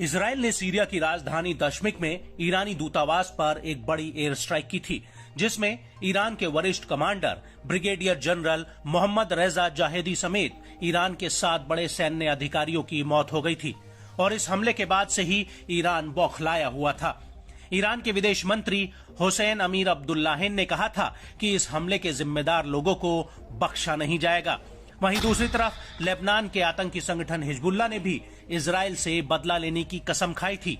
Israel ने Syria की राजधानी दमिश्क में ईरानी दूतावास पर एक बड़ी एयर स्ट्राइक की थी, जिसमें ईरान के वरिष्ठ कमांडर ब्रिगेडियर जनरल मोहम्मद रेजा जाहेदी समेत ईरान के 7 बड़े सैन्य अधिकारियों की मौत हो गई थी। और इस हमले के बाद से ही ईरान बौखलाया हुआ था। ईरान के विदेश मंत्री हुसैन अमीर अब्दुल्लाहिन ने कहा था कि इस हमले के जिम्मेदार लोगों को बख्शा नहीं जाएगा। वहीं दूसरी तरफ लेबनान के आतंकी संगठन हिजबुल्लाह ने भी इजराइल से बदला लेने की कसम खाई थी।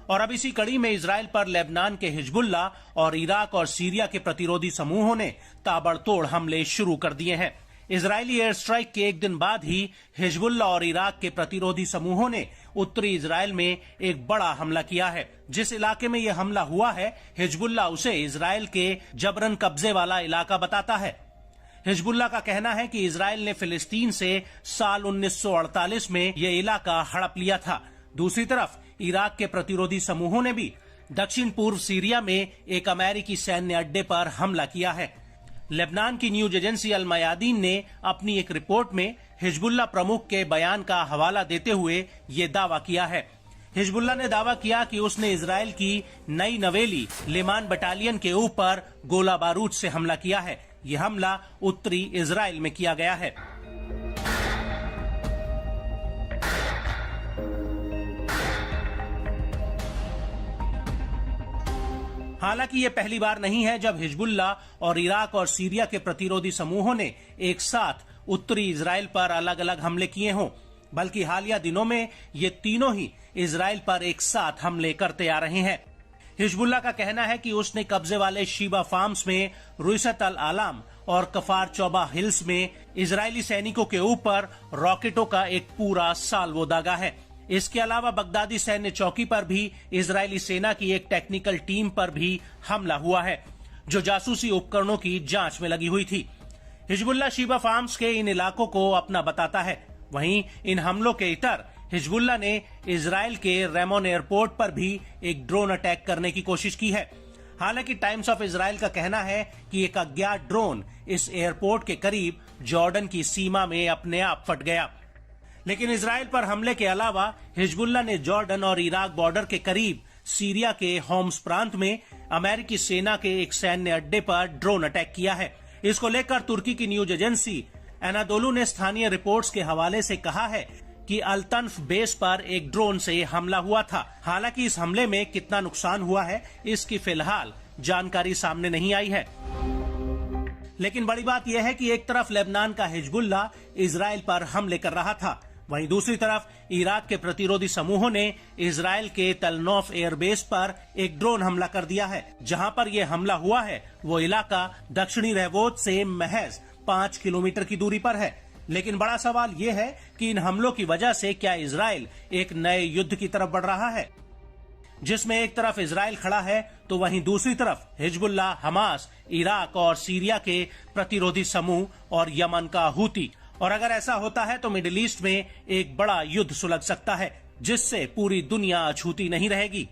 और अब इसी कड़ी में इजराइल पर लेबनान के हिजबुल्लाह और इराक और सीरिया के प्रतिरोधी समूहों ने ताबड़तोड़ हमले शुरू कर दिए हैं। इजरायली एयर स्ट्राइक के एक दिन बाद ही हिजबुल्लाह और इराक के प्रतिरोधी समूहों ने उत्तरी इजराइल में एक बड़ा हमला किया है। जिस इलाके में यह हमला हुआ है, हिजबुल्लाह उसे इजराइल के जबरन कब्जे वाला इलाका बताता है। हिजबुल्लाह का कहना है कि इजराइल ने फिलिस्तीन से साल 1948 में यह इलाका हड़प लिया था। दूसरी तरफ इराक के प्रतिरोधी समूहों ने भी दक्षिण पूर्व सीरिया में एक अमेरिकी सैन्य अड्डे पर हमला किया है। लेबनान की न्यूज एजेंसी अल मयादीन ने अपनी एक रिपोर्ट में हिजबुल्लाह प्रमुख के बयान का हवाला देते हुए ये दावा किया है। हिजबुल्लाह ने दावा किया कि उसने इजराइल की नई नवेली लिमान बटालियन के ऊपर गोला बारूद से हमला किया है। यह हमला उत्तरी इजराइल में किया गया है। हालांकि ये पहली बार नहीं है जब हिजबुल्लाह और इराक और सीरिया के प्रतिरोधी समूहों ने एक साथ उत्तरी इजराइल पर अलग अलग हमले किए हों, बल्कि हालिया दिनों में ये तीनों ही इजराइल पर एक साथ हमले करते आ रहे हैं। हिजबुल्लाह का कहना है कि उसने कब्जे वाले शीबा फार्म्स में रुइसत अल आलाम और कफार चौबा हिल्स में इजरायली सैनिकों के ऊपर रॉकेटों का एक पूरा साल्वो दागा है। इसके अलावा बगदादी सैन्य चौकी पर भी इजरायली सेना की एक टेक्निकल टीम पर भी हमला हुआ है, जो जासूसी उपकरणों की जांच में लगी हुई थी। हिजबुल्लाह शीबा फार्म्स के इन इलाकों को अपना बताता है। वहीं इन हमलों के इतर हिजबुल्लाह ने इजराइल के रेमोन एयरपोर्ट पर भी एक ड्रोन अटैक करने की कोशिश की है। हालांकि टाइम्स ऑफ इजराइल का कहना है कि एक अज्ञात ड्रोन इस एयरपोर्ट के करीब जॉर्डन की सीमा में अपने आप फट गया। लेकिन इजराइल पर हमले के अलावा हिजबुल्लाह ने जॉर्डन और इराक बॉर्डर के करीब सीरिया के होम्स प्रांत में अमेरिकी सेना के एक सैन्य अड्डे पर ड्रोन अटैक किया है। इसको लेकर तुर्की की न्यूज एजेंसी एनादोलू ने स्थानीय रिपोर्ट्स के हवाले से कहा है कि अल-तन्फ बेस पर एक ड्रोन से हमला हुआ था। हालांकि इस हमले में कितना नुकसान हुआ है, इसकी फिलहाल जानकारी सामने नहीं आई है। लेकिन बड़ी बात यह है कि एक तरफ लेबनान का हिजबुल्लाह इजराइल पर हमले कर रहा था, वहीं दूसरी तरफ इराक के प्रतिरोधी समूहों ने इजराइल के तलनौफ एयरबेस पर एक ड्रोन हमला कर दिया है। जहां पर यह हमला हुआ है वो इलाका दक्षिणी रहवोत से महज 5 किलोमीटर की दूरी पर है। लेकिन बड़ा सवाल ये है कि इन हमलों की वजह से क्या इजराइल एक नए युद्ध की तरफ बढ़ रहा है, जिसमें एक तरफ इजराइल खड़ा है तो वहीं दूसरी तरफ हिजबुल्लाह, हमास, इराक और सीरिया के प्रतिरोधी समूह और यमन का हूती। और अगर ऐसा होता है तो मिडिल ईस्ट में एक बड़ा युद्ध सुलग सकता है, जिससे पूरी दुनिया अछूती नहीं रहेगी।